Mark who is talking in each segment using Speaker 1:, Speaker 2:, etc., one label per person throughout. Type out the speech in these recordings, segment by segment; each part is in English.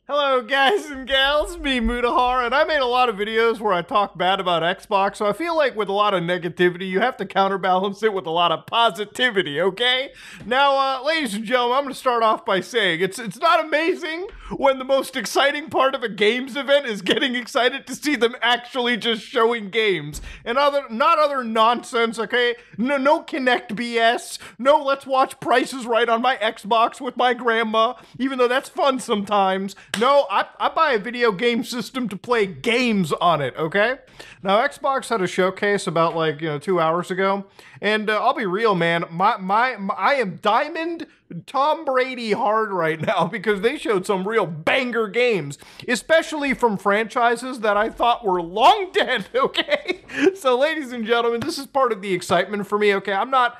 Speaker 1: Hello guys and gals, me Mutahar, and I made a lot of videos where I talk bad about Xbox, so I feel like with a lot of negativity, you have to counterbalance it with a lot of positivity, okay? Now, ladies and gentlemen, I'm going to start off by saying it's not amazing when the most exciting part of a games event is getting excited to see them actually just showing games, and not other nonsense, okay? No Kinect BS, no let's watch Price is Right on my Xbox with my grandma, even though that's fun sometimes. No, I buy a video game system to play games on it, okay? Now, Xbox had a showcase about 2 hours ago, and I'll be real, man, I am Diamond Tom Brady hard right now because they showed some real banger games, especially from franchises that I thought were long dead, okay? So, ladies and gentlemen, this is part of the excitement for me, okay? I'm not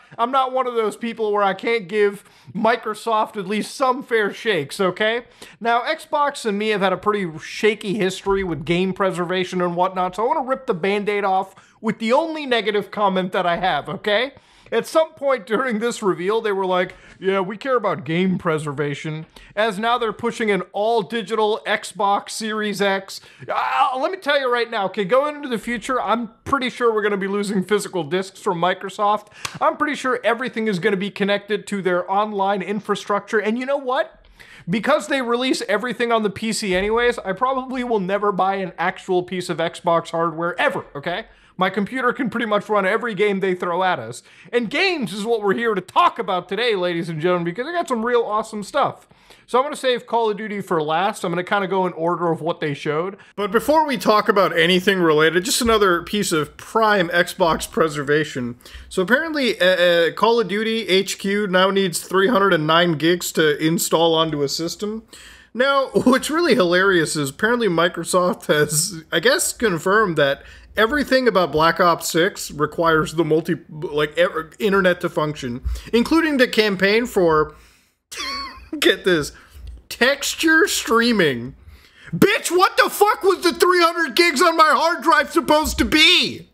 Speaker 1: one of those people where I can't give Microsoft at least some fair shakes, okay? Now, Xbox and me have had a pretty shaky history with game preservation and whatnot, so I want to rip the Band-Aid off with the only negative comment that I have, okay? At some point during this reveal, they were like, yeah, we care about game preservation, as now they're pushing an all-digital Xbox Series X. Let me tell you right now, okay, going into the future, I'm pretty sure we're going to be losing physical discs from Microsoft. I'm pretty sure everything is going to be connected to their online infrastructure, and you know what? Because they release everything on the PC anyways, I probably will never buy an actual piece of Xbox hardware ever, okay? My computer can pretty much run every game they throw at us. And games is what we're here to talk about today, ladies and gentlemen, because I got some real awesome stuff. So I'm going to save Call of Duty for last. I'm going to kind of go in order of what they showed. But before we talk about anything related, just another piece of prime Xbox preservation. So apparently Call of Duty HQ now needs 309 gigs to install onto a system. Now, what's really hilarious is apparently Microsoft has, I guess, confirmed that everything about Black Ops 6 requires the internet to function, including the campaign for, get this, texture streaming. Bitch, what the fuck was the 300 gigs on my hard drive supposed to be?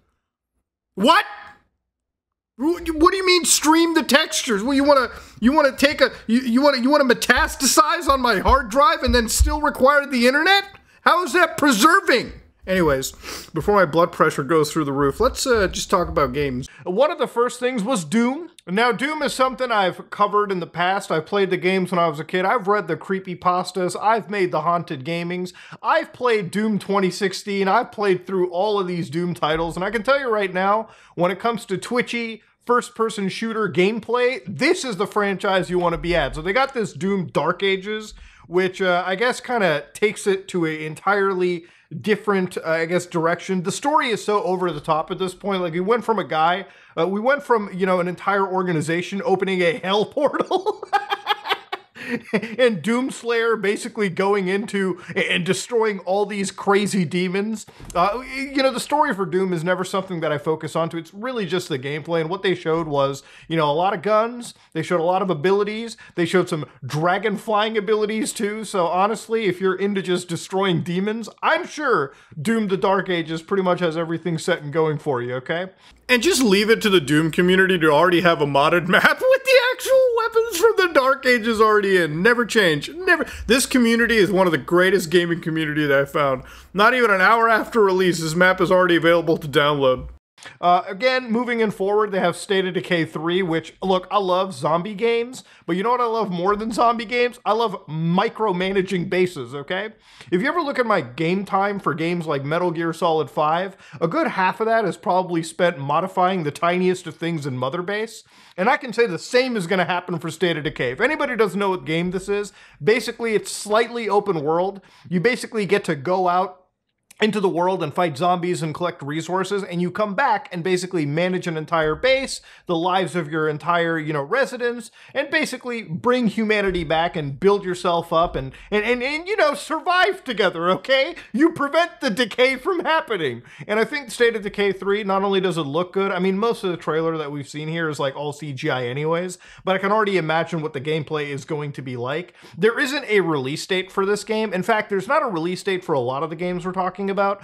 Speaker 1: What? What do you mean stream the textures? Well, you want to take you want to metastasize on my hard drive and then still require the internet? How is that preserving? Anyways, before my blood pressure goes through the roof, let's just talk about games. One of the first things was Doom. Now, Doom is something I've covered in the past. I've played the games when I was a kid. I've read the creepypastas. I've made the haunted gamings. I've played Doom 2016. I've played through all of these Doom titles. And I can tell you right now, when it comes to twitchy, first-person shooter gameplay, this is the franchise you want to be at. So they got this Doom Dark Ages, which I guess kind of takes it to an entirely different, direction. The story is so over the top at this point. Like, we went from an entire organization opening a hell portal and Doomslayer basically going into and destroying all these crazy demons. The story for Doom is never something that I focus on to. It's really just the gameplay, and what they showed was, a lot of guns, they showed a lot of abilities, they showed some dragon flying abilities too, so honestly, if you're into just destroying demons, I'm sure Doom the Dark Ages pretty much has everything set and going for you, okay? And just leave it to the Doom community to already have a modded map with the actual weapons from the Dark Ages already in. Never change. Never. This community is one of the greatest gaming community that I've found. Not even an hour after release, this map is already available to download. Again, moving in forward, they have State of Decay 3, which, look, I love zombie games, but you know what I love more than zombie games? I love micromanaging bases, okay? If you ever look at my game time for games like Metal Gear Solid 5, a good half of that is probably spent modifying the tiniest of things in Mother Base, and I can say the same is going to happen for State of Decay. If anybody doesn't know what game this is, basically it's slightly open world. You basically get to go out into the world and fight zombies and collect resources, and you come back and basically manage an entire base, the lives of your entire, residents, and basically bring humanity back and build yourself up and survive together, okay? You prevent the decay from happening. And I think State of Decay 3, not only does it look good, I mean, most of the trailer that we've seen here is like all CGI anyways, but I can already imagine what the gameplay is going to be like. There isn't a release date for this game. In fact, there's not a release date for a lot of the games we're talking talking about.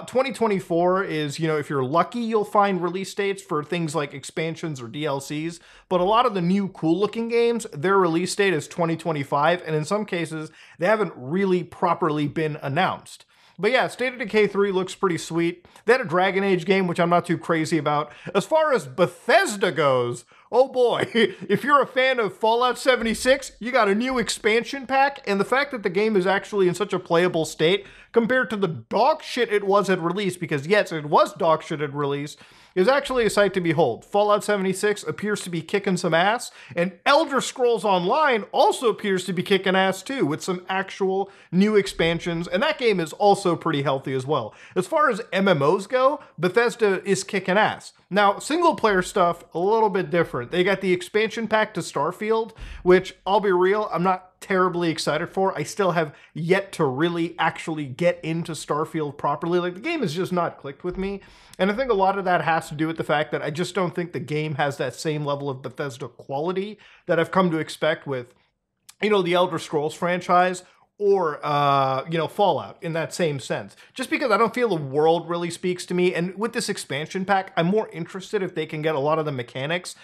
Speaker 1: 2024 is, you know, if you're lucky, you'll find release dates for things like expansions or DLCs. But a lot of the new cool looking games, their release date is 2025. And in some cases, they haven't really properly been announced. But yeah, State of Decay 3 looks pretty sweet. They had a Dragon Age game, which I'm not too crazy about. As far as Bethesda goes, oh boy, if you're a fan of Fallout 76, you got a new expansion pack, and the fact that the game is actually in such a playable state compared to the dog shit it was at release, because yes, it was dog shit at release, is actually a sight to behold. Fallout 76 appears to be kicking some ass, and Elder Scrolls Online also appears to be kicking ass too, with some actual new expansions, and that game is also pretty healthy as well. As far as MMOs go, Bethesda is kicking ass. Now, single player stuff, a little bit different. They got the expansion pack to Starfield, which, I'll be real, I'm not terribly excited for. I still have yet to really actually get into Starfield properly. Like, the game has just not clicked with me. And I think a lot of that has to do with the fact that I just don't think the game has that same level of Bethesda quality that I've come to expect with, you know, the Elder Scrolls franchise or, you know, Fallout in that same sense. Just because I don't feel the world really speaks to me. And with this expansion pack, I'm more interested if they can get a lot of the mechanics,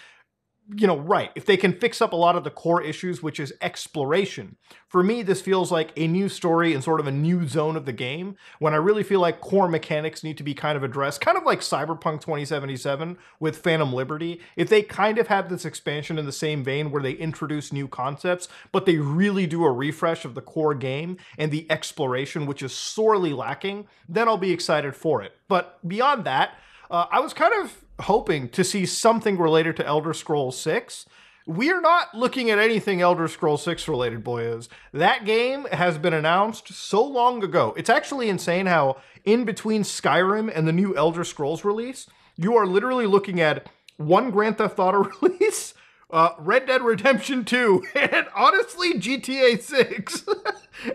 Speaker 1: you know, right. If they can fix up a lot of the core issues, which is exploration. For me, this feels like a new story and sort of a new zone of the game, when I really feel like core mechanics need to be kind of addressed, kind of like Cyberpunk 2077 with Phantom Liberty. If they kind of have this expansion in the same vein where they introduce new concepts, but they really do a refresh of the core game and the exploration, which is sorely lacking, then I'll be excited for it. But beyond that, I was kind of hoping to see something related to Elder Scrolls 6. We are not looking at anything Elder Scrolls 6 related, boyos. That game has been announced so long ago. It's actually insane how in between Skyrim and the new Elder Scrolls release, you are literally looking at one Grand Theft Auto release, Red Dead Redemption 2, and honestly, GTA 6.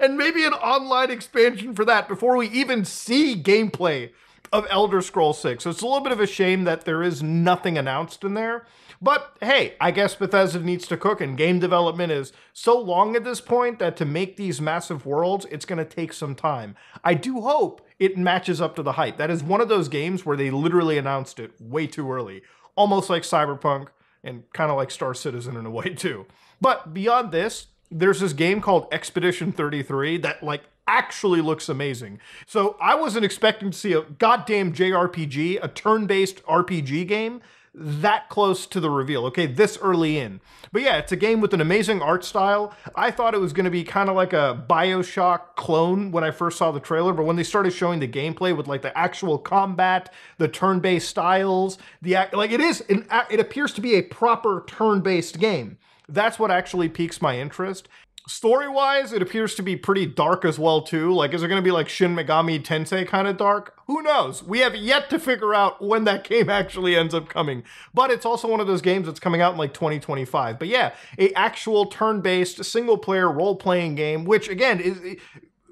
Speaker 1: And maybe an online expansion for that before we even see gameplay of Elder Scrolls 6. So it's a little bit of a shame that there is nothing announced in there. But hey, I guess Bethesda needs to cook, and game development is so long at this point that to make these massive worlds, it's going to take some time. I do hope it matches up to the hype. That is one of those games where they literally announced it way too early. Almost like Cyberpunk and kind of like Star Citizen in a way too. But beyond this, there's this game called Expedition 33 that like actually looks amazing. So I wasn't expecting to see a goddamn JRPG, a turn-based RPG game, that close to the reveal, okay, this early in. But yeah, it's a game with an amazing art style. I thought it was going to be kind of like a BioShock clone when I first saw the trailer, but when they started showing the gameplay with like the actual combat, the turn-based styles, it appears to be a proper turn-based game. That's what actually piques my interest. Story-wise, it appears to be pretty dark as well, too. Like, is it going to be like Shin Megami Tensei kind of dark? Who knows? We have yet to figure out when that game actually ends up coming. But it's also one of those games that's coming out in like 2025. But yeah, a actual turn-based, single-player, role-playing game, which, again, is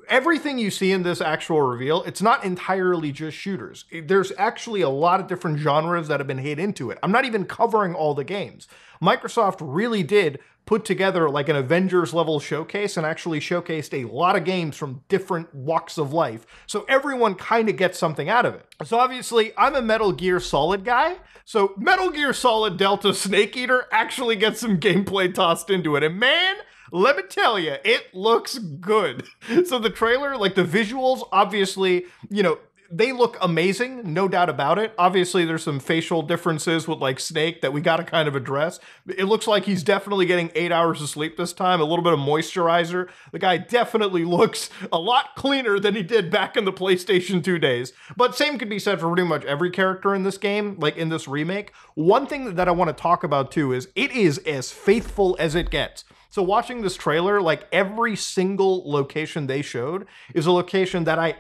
Speaker 1: everything you see in this actual reveal, it's not entirely just shooters. There's actually a lot of different genres that have been hit into it. I'm not even covering all the games. Microsoft really did put together like an Avengers level showcase and actually showcased a lot of games from different walks of life. So everyone kind of gets something out of it. So obviously I'm a Metal Gear Solid guy. So Metal Gear Solid Delta Snake Eater actually gets some gameplay tossed into it. And man, let me tell you, it looks good. So the trailer, like the visuals, obviously, you know, they look amazing, no doubt about it. Obviously, there's some facial differences with like Snake that we got to kind of address. It looks like he's definitely getting 8 hours of sleep this time, a little bit of moisturizer. The guy definitely looks a lot cleaner than he did back in the PlayStation 2 days. But same could be said for pretty much every character in this game, like in this remake. One thing that I want to talk about too is it is as faithful as it gets. So watching this trailer, like every single location they showed is a location that I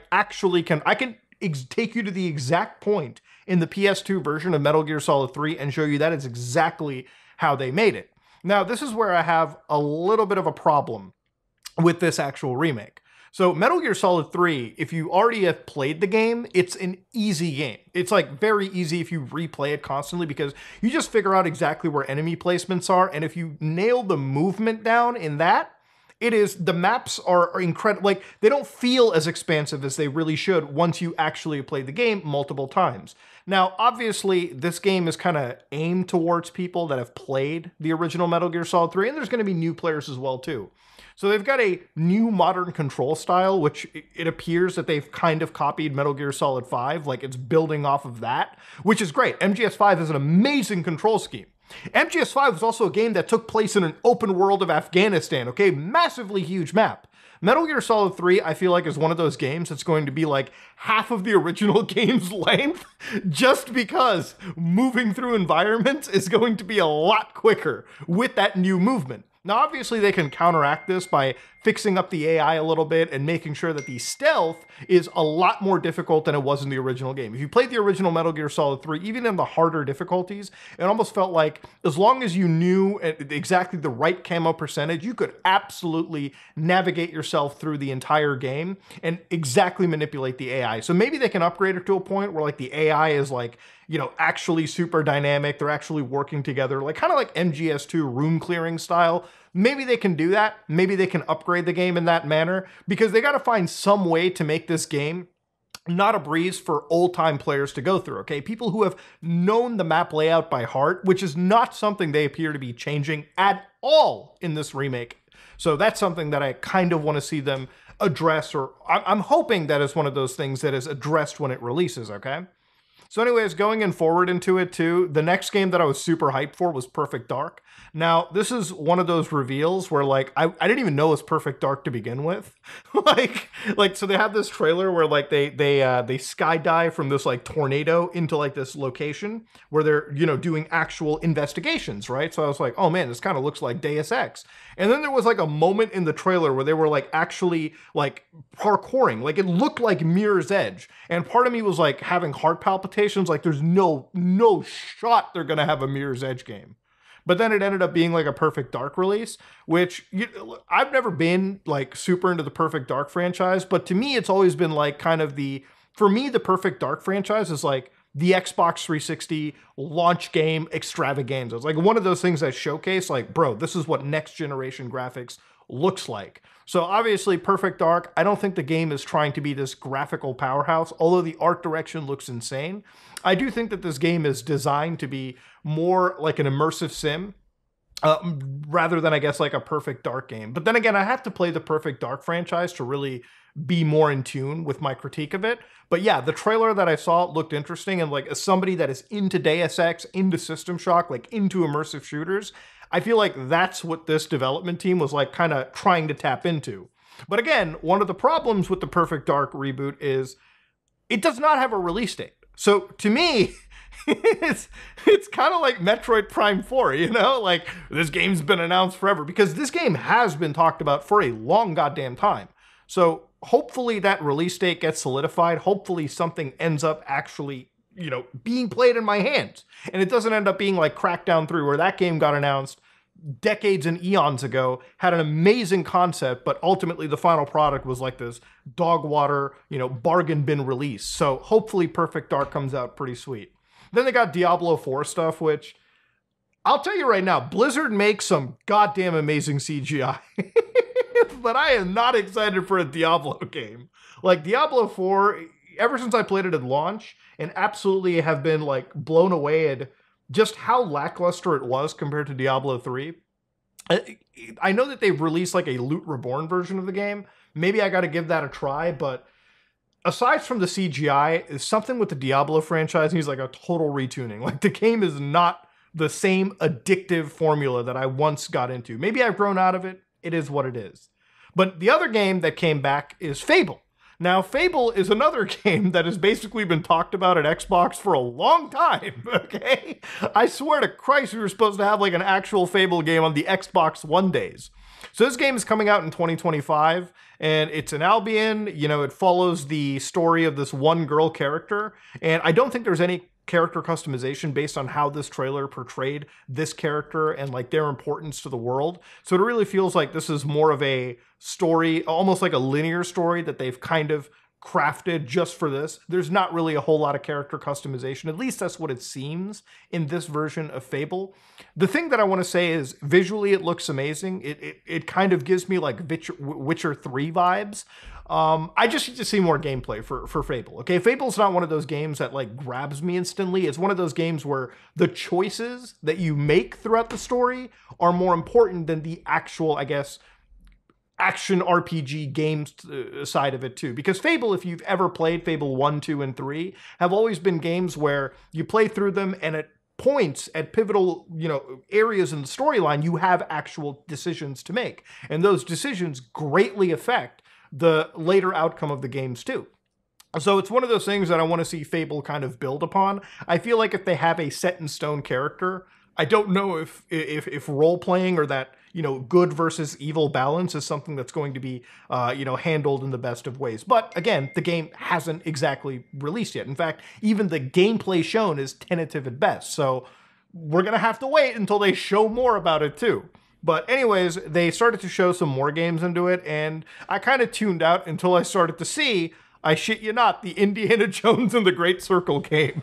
Speaker 1: can take you to the exact point in the PS2 version of Metal Gear Solid 3 and show you that is exactly how they made it. Now, this is where I have a little bit of a problem with this actual remake. So Metal Gear Solid 3, if you already have played the game, it's an easy game. It's like very easy if you replay it constantly because you just figure out exactly where enemy placements are. And if you nail the movement down in that, It is, the maps are incredible. Like, they don't feel as expansive as they really should once you actually play the game multiple times. Now, obviously, this game is kind of aimed towards people that have played the original Metal Gear Solid 3, and there's going to be new players as well, too. So they've got a new modern control style, which it appears that they've kind of copied Metal Gear Solid 5, like it's building off of that, which is great. MGS5 is an amazing control scheme. MGS5 was also a game that took place in an open world of Afghanistan, okay? Massively huge map. Metal Gear Solid 3, I feel like, is one of those games that's going to be like half of the original game's length, just because moving through environments is going to be a lot quicker with that new movement. Now, obviously, they can counteract this by fixing up the AI a little bit and making sure that the stealth is a lot more difficult than it was in the original game. If you played the original Metal Gear Solid 3, even in the harder difficulties, it almost felt like as long as you knew exactly the right camo percentage, you could absolutely navigate yourself through the entire game and exactly manipulate the AI. So maybe they can upgrade it to a point where like the AI is like, you know, actually super dynamic. They're actually working together, like kind of like MGS2 room clearing style. Maybe they can do that. Maybe they can upgrade the game in that manner, because they got to find some way to make this game not a breeze for old-time players to go through, okay? People who have known the map layout by heart, which is not something they appear to be changing at all in this remake. So that's something that I kind of want to see them address, or I'm hoping that is one of those things that is addressed when it releases, okay? So anyways, going in forward into it too, the next game that I was super hyped for was Perfect Dark. Now, this is one of those reveals where like, I didn't even know it was Perfect Dark to begin with. like, so they have this trailer where like they skydive from this like tornado into like this location where they're, you know, doing actual investigations, right? So I was like, oh man, this kind of looks like Deus Ex. And then there was like a moment in the trailer where they were like actually like parkouring, like it looked like Mirror's Edge. And part of me was like having heart palpitations, like there's no shot they're gonna have a Mirror's Edge game. But then it ended up being like a Perfect Dark release, which I've never been like super into the Perfect Dark franchise, but to me, it's always been like kind of for me, the Perfect Dark franchise is like the Xbox 360 launch game extravaganza. It's like one of those things that showcase like, bro, this is what next generation graphics looks like. So obviously Perfect Dark, I don't think the game is trying to be this graphical powerhouse, although the art direction looks insane. I do think that this game is designed to be more like an immersive sim, rather than, I guess, like a Perfect Dark game. But then again, I have to play the Perfect Dark franchise to really be more in tune with my critique of it. But yeah, the trailer that I saw looked interesting, and like as somebody that is into Deus Ex, into System Shock, like into immersive shooters, I feel like that's what this development team was like kind of trying to tap into. But again, one of the problems with the Perfect Dark reboot is it does not have a release date. So to me, it's kind of like Metroid Prime 4, you know? Like, this game's been announced forever, because this game has been talked about for a long goddamn time. So hopefully that release date gets solidified. Hopefully something ends up actually, you know, being played in my hands. And it doesn't end up being like Crackdown 3, where that game got announced decades and eons ago, had an amazing concept, but ultimately the final product was like this dog water, you know, bargain bin release. So hopefully Perfect Dark comes out pretty sweet. Then they got Diablo 4 stuff, which I'll tell you right now, Blizzard makes some goddamn amazing CGI. But I am not excited for a Diablo game. Like Diablo 4, ever since I played it at launch, and absolutely have been like blown away at just how lackluster it was compared to Diablo 3. I know that they've released like a Loot Reborn version of the game. Maybe I got to give that a try, but aside from the CGI, is something with the Diablo franchise needs like a total retuning. Like the game is not the same addictive formula that I once got into. Maybe I've grown out of it. It is what it is. But the other game that came back is Fable. Now, Fable is another game that has basically been talked about at Xbox for a long time, okay? I swear to Christ, we were supposed to have like an actual Fable game on the Xbox One days. So this game is coming out in 2025, and it's an Albion. You know, it follows the story of this one girl character, and I don't think there's any character customization based on how this trailer portrayed this character and like their importance to the world. So it really feels like this is more of a story, almost like a linear story that they've kind of crafted just for this. There's not really a whole lot of character customization. At least that's what it seems in this version of Fable. The thing that I want to say is visually it looks amazing. It kind of gives me like Witcher 3 vibes. I just need to see more gameplay for Fable. Okay, Fable's not one of those games that like grabs me instantly. It's one of those games where the choices that you make throughout the story are more important than the actual, I guess, action RPG games side of it too. Because Fable, if you've ever played Fable 1, 2, and 3, have always been games where you play through them and at points, at pivotal, areas in the storyline, you have actual decisions to make. And those decisions greatly affect the later outcome of the games too. So it's one of those things that I want to see Fable kind of build upon. I feel like if they have a set in stone character, I don't know if role playing or that good versus evil balance is something that's going to be handled in the best of ways. But again, the game hasn't exactly released yet. In fact, even the gameplay shown is tentative at best. So we're gonna have to wait until they show more about it too. But anyways, they started to show some more games into it, and I kind of tuned out until I started to see, I shit you not, the Indiana Jones and the Great Circle game.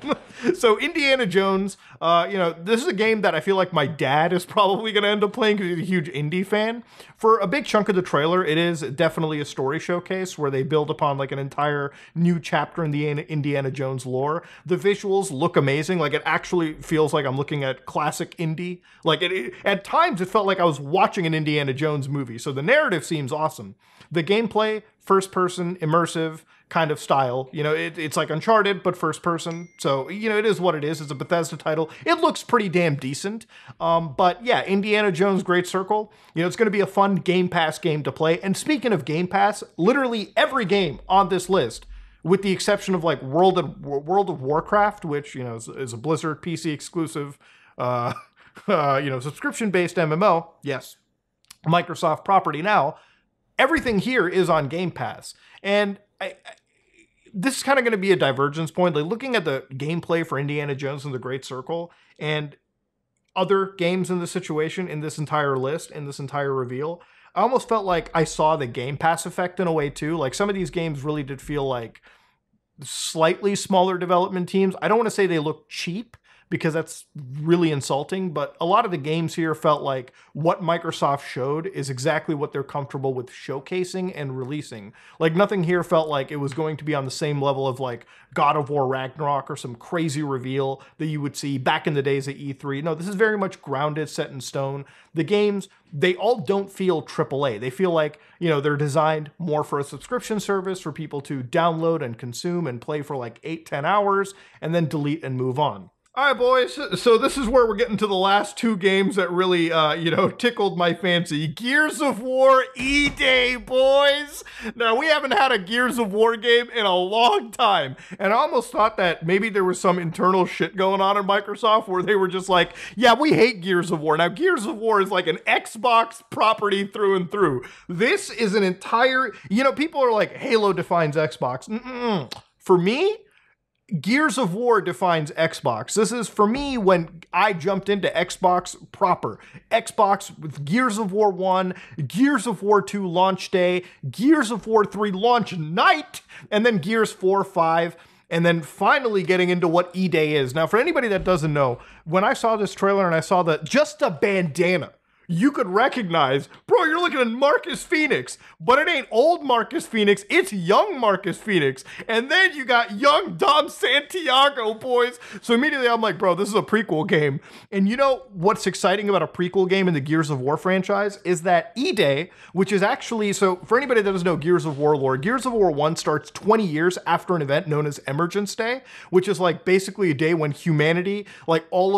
Speaker 1: So Indiana Jones, this is a game that I feel like my dad is probably going to end up playing because he's a huge indie fan. For a big chunk of the trailer, it is definitely a story showcase where they build upon like an entire new chapter in the Indiana Jones lore. The visuals look amazing. Like it actually feels like I'm looking at classic indie. Like at times it felt like I was watching an Indiana Jones movie. So the narrative seems awesome. The gameplay, first person, immersive kind of style. It's like Uncharted, but first person. So, it is what it is. It's a Bethesda title. It looks pretty damn decent. But yeah, Indiana Jones Great Circle, it's going to be a fun Game Pass game to play. And speaking of Game Pass, literally every game on this list, with the exception of like World of Warcraft, which, is a Blizzard PC exclusive, subscription-based MMO. Yes, Microsoft property now. Everything here is on Game Pass. And this is kind of going to be a divergence point. Like looking at the gameplay for Indiana Jones and the Great Circle and other games in this situation, in this entire list, in this entire reveal, I almost felt like I saw the Game Pass effect in a way too. Like some of these games really did feel like slightly smaller development teams. I don't want to say they look cheap, because that's really insulting, but a lot of the games here felt like what Microsoft showed is exactly what they're comfortable with showcasing and releasing. Like nothing here felt like it was going to be on the same level of like God of War Ragnarok or some crazy reveal that you would see back in the days at E3. No, this is very much grounded, set in stone. The games, they all don't feel AAA. They feel like, they're designed more for a subscription service for people to download and consume and play for like 8-10 hours and then delete and move on. All right, boys, so this is where we're getting to the last two games that really, tickled my fancy. Gears of War E-Day, boys! Now, we haven't had a Gears of War game in a long time, and I almost thought that maybe there was some internal shit going on in Microsoft where they were just like, yeah, we hate Gears of War. Now, Gears of War is like an Xbox property through and through. This is an entire, people are like, Halo defines Xbox. For me, Gears of War defines Xbox. This is, for me, when I jumped into Xbox proper. Xbox with Gears of War 1, Gears of War 2 launch day, Gears of War 3 launch night, and then Gears 4, 5, and then finally getting into what E-Day is. Now, for anybody that doesn't know, when I saw this trailer and I saw just the bandana, you could recognize, bro, you're looking at Marcus Phoenix, but it ain't old Marcus Phoenix, it's young Marcus Phoenix. And then you got young Dom Santiago, boys. So immediately I'm like, bro, this is a prequel game. And you know what's exciting about a prequel game in the Gears of War franchise is that E-Day, which is actually, so for anybody that doesn't know Gears of War lore, Gears of War 1 starts 20 years after an event known as Emergence Day, which is like basically a day when humanity, like all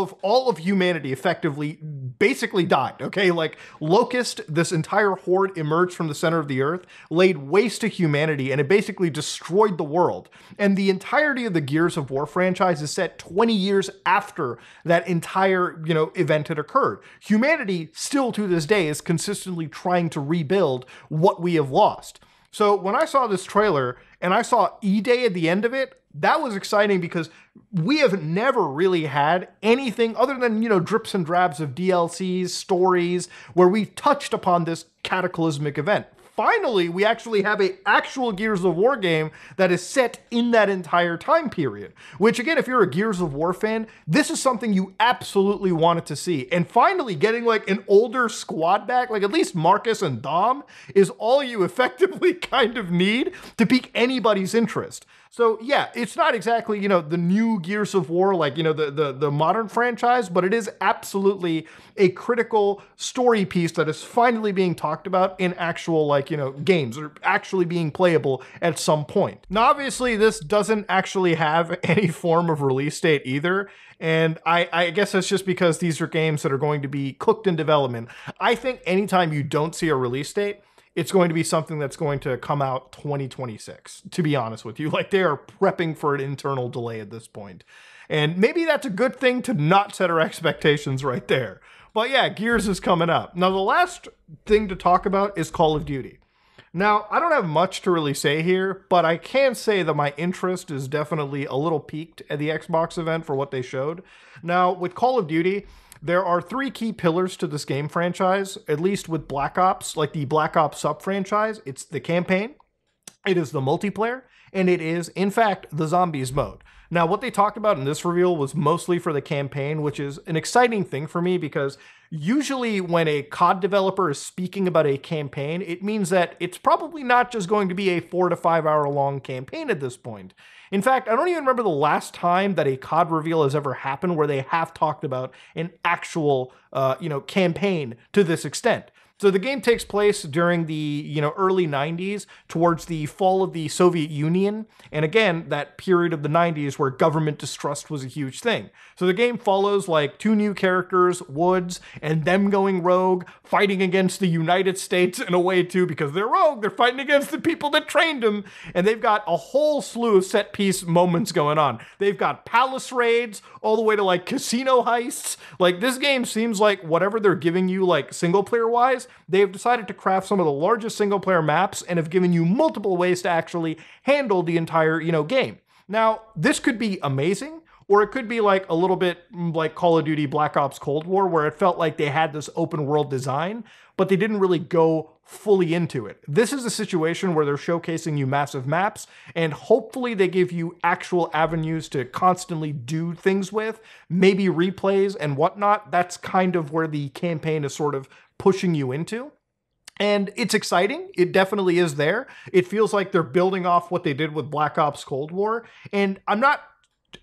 Speaker 1: of humanity effectively basically died, okay? Like Locust, this entire horde emerged from the center of the earth, laid waste to humanity, and it basically destroyed the world. And the entirety of the Gears of War franchise is set 20 years after that entire, event had occurred. Humanity still to this day is consistently trying to rebuild what we have lost. So when I saw this trailer and I saw E-Day at the end of it, that was exciting because we have never really had anything other than, drips and drabs of DLCs, stories, where we've touched upon this cataclysmic event. finally we actually have a actual Gears of War game that is set in that entire time period. Which again, if you're a Gears of War fan, this is something you absolutely wanted to see. And finally getting like an older squad back, like at least Marcus and Dom, is all you effectively kind of need to pique anybody's interest. So yeah, it's not exactly, you know, the new Gears of War, like, you know, the modern franchise, but it is absolutely a critical story piece that is finally being talked about in actual, like, you know, games, or actually being playable at some point. Now, obviously, this doesn't actually have any form of release date either. And I guess that's just because these are games that are going to be cooked in development. I think anytime you don't see a release date, it's going to be something that's going to come out 2026, to be honest with you. Like, they are prepping for an internal delay at this point. And maybe that's a good thing to not set our expectations right there. But yeah, Gears is coming up. Now, the last thing to talk about is Call of Duty. Now, I don't have much to really say here, but I can say that my interest is definitely a little piqued at the Xbox event for what they showed. Now, with Call of Duty, there are three key pillars to this game franchise, at least with Black Ops, like the Black Ops sub-franchise. It's the campaign, it is the multiplayer, and it is, in fact, the zombies mode. Now, what they talked about in this reveal was mostly for the campaign, which is an exciting thing for me because usually when a COD developer is speaking about a campaign, it means that it's probably not just going to be a 4 to 5 hour long campaign at this point. In fact, I don't even remember the last time that a COD reveal has ever happened where they have talked about an actual, campaign to this extent. So the game takes place during the, early 90s, towards the fall of the Soviet Union. And again, that period of the 90s where government distrust was a huge thing. So the game follows like two new characters, Woods, and them going rogue, fighting against the United States in a way too, because they're rogue. They're fighting against the people that trained them. And they've got a whole slew of set piece moments going on. They've got palace raids all the way to like casino heists. Like, this game seems like whatever they're giving you, like single player wise, they've decided to craft some of the largest single player maps and have given you multiple ways to actually handle the entire, game. Now, this could be amazing, or it could be like a little bit like Call of Duty Black Ops Cold War, where it felt like they had this open world design, but they didn't really go fully into it. This is a situation where they're showcasing you massive maps, and hopefully they give you actual avenues to constantly do things with, maybe replays and whatnot. That's kind of where the campaign is sort of pushing you into. And it's exciting. It definitely is there. It feels like they're building off what they did with Black Ops Cold War. And I'm not,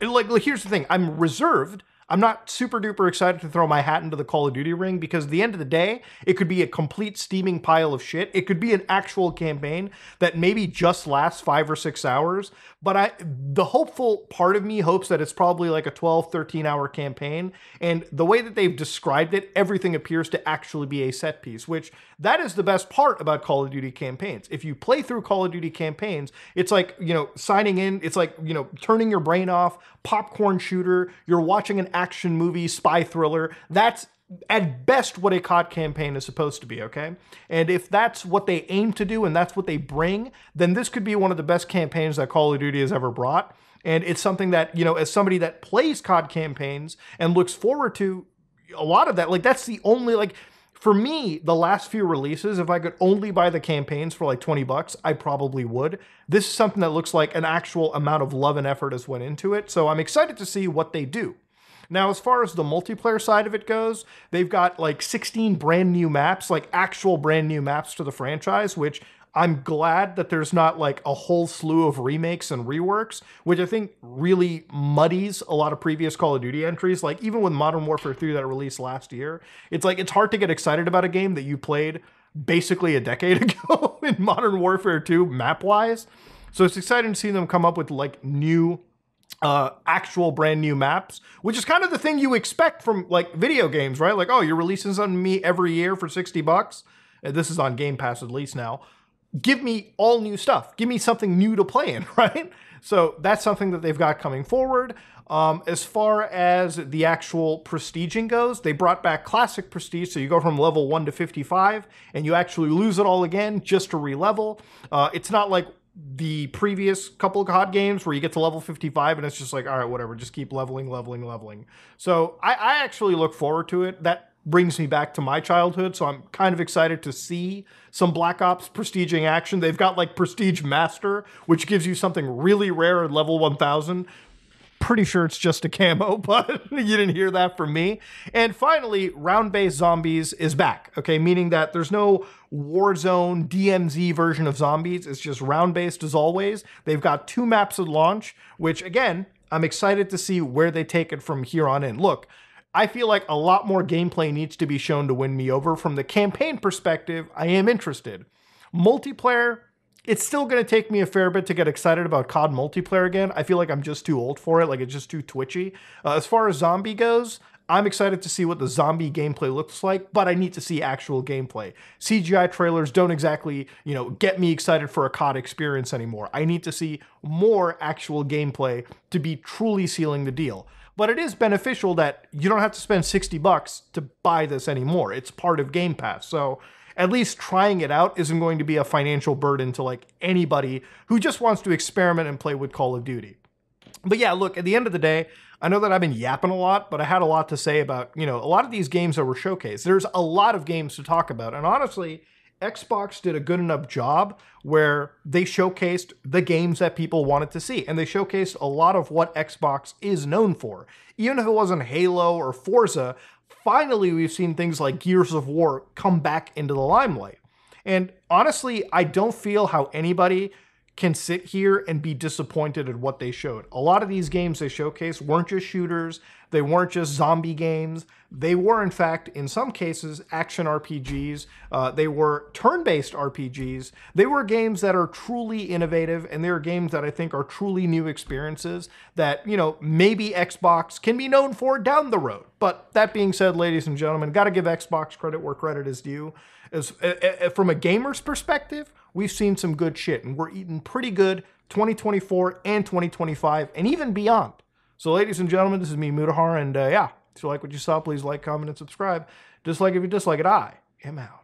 Speaker 1: like here's the thing, I'm reserved. I'm not super duper excited to throw my hat into the Call of Duty ring because at the end of the day, it could be a complete steaming pile of shit. It could be an actual campaign that maybe just lasts 5 or 6 hours. But the hopeful part of me hopes that it's probably like a 12, 13 hour campaign. And the way that they've described it, everything appears to actually be a set piece, which that is the best part about Call of Duty campaigns. If you play through Call of Duty campaigns, it's like, signing in, it's like, turning your brain off, popcorn shooter, you're watching an action movie, spy thriller. That's at best what a COD campaign is supposed to be, okay? And if that's what they aim to do and that's what they bring, then this could be one of the best campaigns that Call of Duty has ever brought. And it's something that, as somebody that plays COD campaigns and looks forward to a lot of that, like that's the only, like, for me, the last few releases, if I could only buy the campaigns for like $20, I probably would. This is something that looks like an actual amount of love and effort has went into it. So I'm excited to see what they do. Now, as far as the multiplayer side of it goes, they've got like 16 brand new maps, like actual brand new maps to the franchise, which I'm glad that there's not like a whole slew of remakes and reworks, which I think really muddies a lot of previous Call of Duty entries. Like even with Modern Warfare 3 that released last year, it's like it's hard to get excited about a game that you played basically a decade ago in Modern Warfare 2 map-wise. So it's exciting to see them come up with like new actual brand new maps, which is kind of the thing you expect from like video games, right? Like, oh, you're releasing something to me every year for $60. And this is on Game Pass at least now. Give me all new stuff. Give me something new to play in, right? So that's something that they've got coming forward. As far as the actual prestiging goes, they brought back classic prestige. So you go from level 1 to 55 and you actually lose it all again just to re-level. It's not like the previous couple of COD games where you get to level 55 and it's just like, all right, whatever, just keep leveling. So I actually look forward to it. That brings me back to my childhood. So I'm kind of excited to see some Black Ops prestiging action. They've got like Prestige Master, which gives you something really rare at level 1000. Pretty sure it's just a camo, but you didn't hear that from me. And finally, round-based zombies is back, okay? Meaning that there's no Warzone DMZ version of zombies. It's just round-based as always. They've got 2 maps at launch, which again, I'm excited to see where they take it from here on in. Look, I feel like a lot more gameplay needs to be shown to win me over. From the campaign perspective, I am interested. Multiplayer, it's still going to take me a fair bit to get excited about COD multiplayer again. I feel like I'm just too old for it, like it's just too twitchy. As far as zombie goes, I'm excited to see what the zombie gameplay looks like, but I need to see actual gameplay. CGI trailers don't exactly, get me excited for a COD experience anymore. I need to see more actual gameplay to be truly sealing the deal. But it is beneficial that you don't have to spend $60 to buy this anymore. It's part of Game Pass, so at least trying it out isn't going to be a financial burden to like anybody who just wants to experiment and play with Call of Duty. But yeah, look, at the end of the day, I know that I've been yapping a lot, but I had a lot to say about, a lot of these games that were showcased. There's a lot of games to talk about. And honestly, Xbox did a good enough job where they showcased the games that people wanted to see. And they showcased a lot of what Xbox is known for. Even if it wasn't Halo or Forza, finally, we've seen things like Gears of War come back into the limelight. And honestly, I don't feel how anybody can sit here and be disappointed at what they showed. A lot of these games they showcased weren't just shooters, they weren't just zombie games, they were in fact, in some cases, action RPGs, they were turn-based RPGs, they were games that are truly innovative, and they were games that I think are truly new experiences that, maybe Xbox can be known for down the road. But that being said, ladies and gentlemen, gotta give Xbox credit where credit is due. From a gamer's perspective, we've seen some good shit, and we're eating pretty good 2024 and 2025, and even beyond. So ladies and gentlemen, this is me, Mutahar, and if you like what you saw, please like, comment, and subscribe. Dislike if you dislike it, I am out.